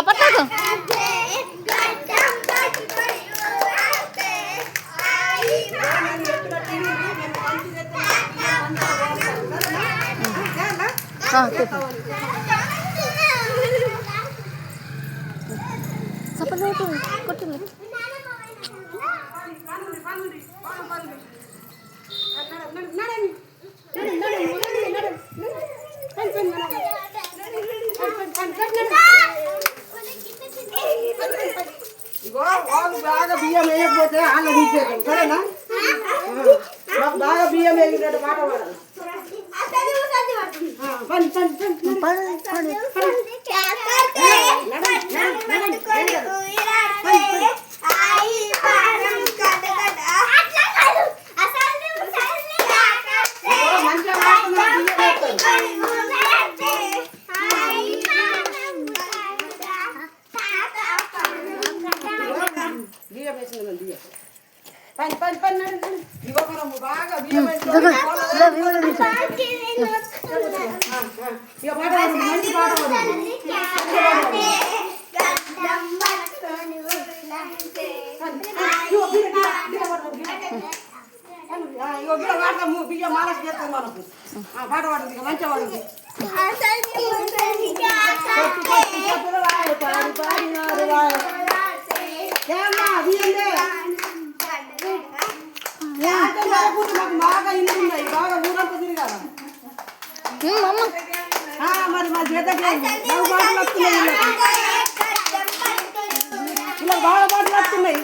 చప్పట్లేదు. చప్పట్లు కొట్టింది. బాగా బియ్యం వేయకపోతే ఆళ్ళ తీసేద్దాం సరేనా? బాగా బియ్యం వేగినట్టు పాట పాడాలి. బియ్యం వేసిన బియ్యం పని పని పని ఇవ్వకరము బాగా బియ్యం మంచి పాట పాడము బియ్యం మాలసి చేస్తాం మనకు పాట పాడుతుంది ఇక మంచిగా పాడుతుంది. బాగా ఇల్లు ఉన్నాయి బాగా ఊరంతా తిరిగారు మరి మా చేతకి బాగా వస్తున్నాయి ఇలా బాగా పాటలు వస్తున్నాయి.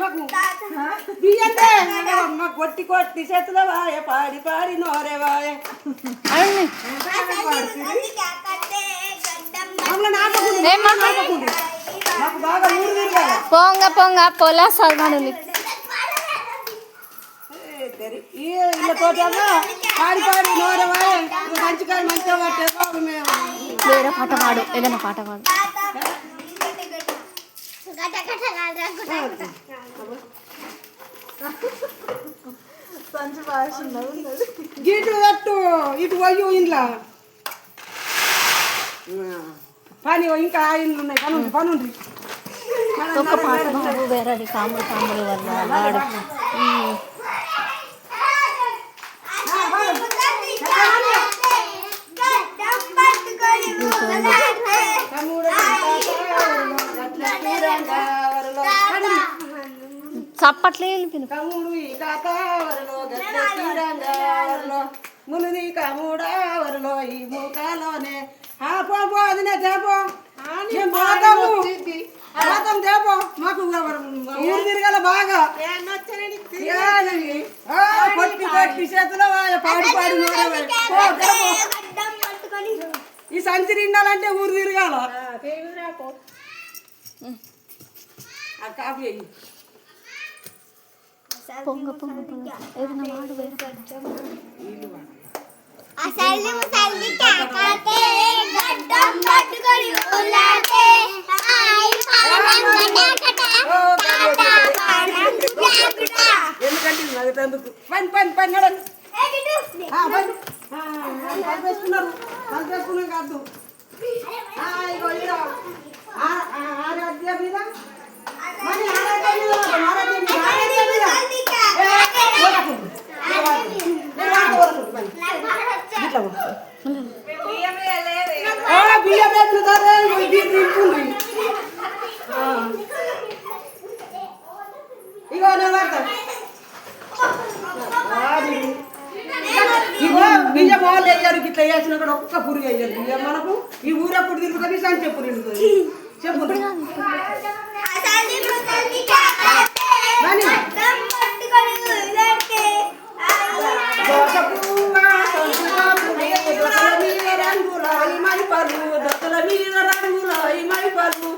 మాకు బియ్యంటే మాకు కొట్టి కొట్టి చేతుల వాయ పాడి పాడి నోరే వాయ మాకు బాగా ఊరు తిరగాలి. పొంగ పొంగ పొలా సల్మాను ఇళ్ళతోటి పాడి పాడి నోరే వాయ మంచిగా మంచిగా పట్టే బాబు మేము. వేరే పాట పాడు, ఏదైనా పాట పాడు. ఇటు కట్టు ఇటు పోయి ఇంట్లో పని ఇంకా ఇండ్లు ఉన్నాయి పని పనుంది. ఒక పాట పాడు వేరే కాములు కాములు వల్ల వాడు చప్పట్లే కముడు ఈ కాకావరలో గట్టిరంగావరలో మునుది కముడావరలో ఈ మూకాలోనే పో అదినే తేపో పోతాము పోతాం తేపో మాకు ఊరు తిరగాల బాగా కొట్టి కొట్టి చేతుల పాడి పాడి ఈ సంచి నిండాలంటే ఊరు తిరగాల. కాఫీ అయ్యి పొంగ పొంగ పొంగ ఏదైనా వాడు వేరే పాట. ఎందుకంటే నగతందుకు పని పని పని నడని కలిపేసుకున్నారు కలిపేసుకున్నాం కాదు ఆరాధ్య మీద మరి ఆరాధ్య మీద ఆరాధ్య మీద బియ్యం ఇగో నేను వాడతాను. ఇగో బియ్యం వాళ్ళు వేయారు ఇట్లా వేసిన కూడా ఒక్క పురుగు వేయారు బియ్యం మనకు ఈ ఊరెప్పుడు తిరుగుతుంది సంచి ఎప్పుడు తిరుగుతుంది చెప్పు. దొక్కల మీద రంగులాయి మై పలు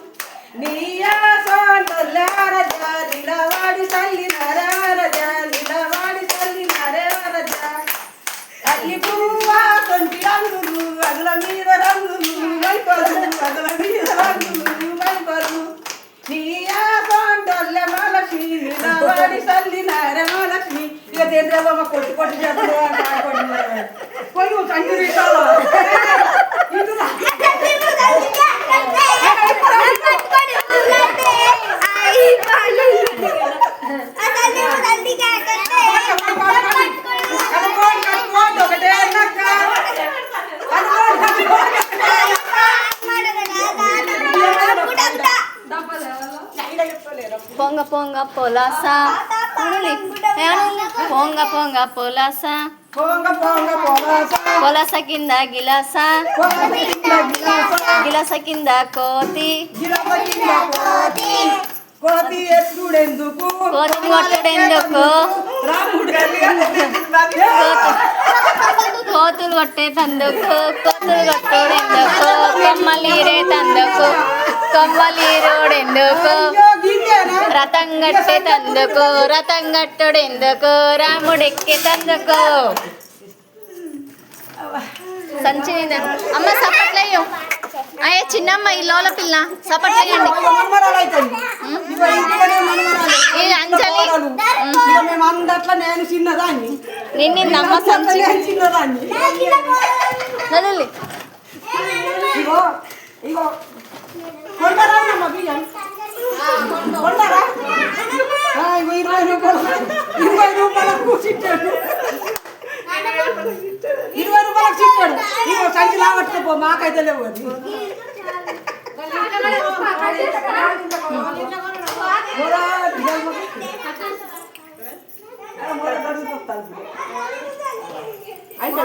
నీయా సోండల్లారజా నిలవాడి సల్లి నరారజా నిలవాడి సల్లి నరేవరజా అల్లి పువ్వా కొంటి రంగులు అగల మీద రంగులు మై పలు అగల మీద రంగులు మై పలు నీయా సోండల్ల మలక్ష్మి నిలవాడి సల్లి నర మలక్ష్మి. ఇక తేంద్రబాబు కొట్టి కొట్టి చేతులు పోయి సంచి తీసుకోవాలి. పొంగ పొంగ పొలాస పొంగ పొంగ పొలాస పొంగ పొంగ పొలాస పొలాస కింద గిలాస గిలాస కింద కోతి గిలాస కింద కోతి కోతి ఎత్తుడెందుకు కోతి కొట్టుడెందుకు కోతులు కొట్టే తందుకు కోతులు కొట్టుడెందుకు కొమ్మలీరే తందుకు కొమ్మలీరుడెందుకు రథం గట్టే తందుకు రథం గట్టుడెందుకు రాముడెక్కే తందుకు సంచి అమ్మ సపట్లయ్యో అయ్యే చిన్నమ్మ ఈ లోల పిల్ల సపట్లయ్యండి ఈ అంజలి మేమందట్లా నేను చిన్నదాన్ని నిన్నమ్మ సంచి చిన్నదాన్ని నల్లి ఇగో ఇగో కొంటారా అమ్మ బియ్యం కొంటారా 20 రూపాయలకు కూర్చుంటాడు 20 రూపాయలకు చిట్టాడు ఇగో సంచి లాగట్టుకో మాకైతే లేవు అది అయితే